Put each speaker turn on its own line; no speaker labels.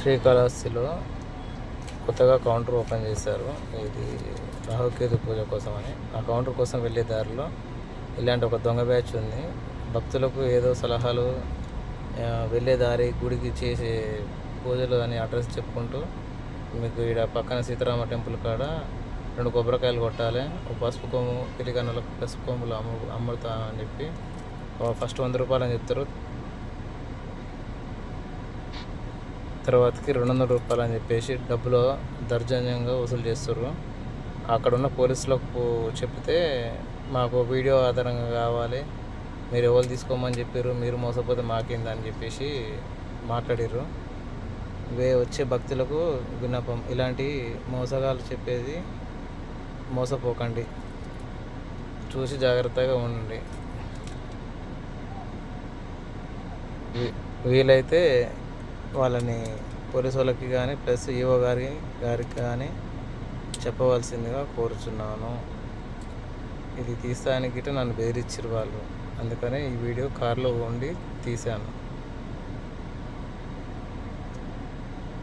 శ్రీకాళహస్తిలో కొత్తగా counter open చేశారు. ఇది రాహుకేతు పూజ కోసం అని. ఆ కౌంటర్ కోసం వెళ్ళే దారిలో ఇలాంటి ఒక దొంగ బ్యాచ్ ఉంది. భక్తులకు ఏదో సలహాలు, వెళ్ళే దారి, గుడికి చేసే పూజలు అని అడ్రస్ చెప్పుకుంటూ మీకు ఇక్కడ పక్కన సీతారామ టెంపుల్ కాడ 2 కొబ్బరికాయలు కొట్టాలి, ఒక పసుపు కొమ్ము, పిలిగన్నులకు పసుపు కొమ్ములు అమ్ముతా అని చెప్పి ఫస్ట్ 100 రూపాయలు అని చెప్తారు. తర్వాతకి 200 రూపాయలు అని చెప్పేసి డబ్బులు దౌర్జన్యంగా వసూలు చేస్తారు. అక్కడ ఉన్న పోలీసులకు చెప్తే మాకు వీడియో ఆధారంగా కావాలి, మీరు ఎవరు తీసుకోమని చెప్పారు, మీరు మోసపోతే మాకేందని చెప్పేసి మాట్లాడారు. వచ్చే భక్తులకు విన్నపం, ఇలాంటి మోసగాళ్ళు చెప్పేది మోసపోకండి, చూసి జాగ్రత్తగా ఉండండి. వీలైతే వాళ్ళని పోలీసు వాళ్ళకి కానీ ప్లస్ ఈఓ గారికి కానీ చెప్పవలసిందిగా కోరుచున్నాను. ఇది తీస్తానికి నన్ను బెదిరించారు వాళ్ళు, అందుకనే ఈ వీడియో కారులో ఉండి తీశాను.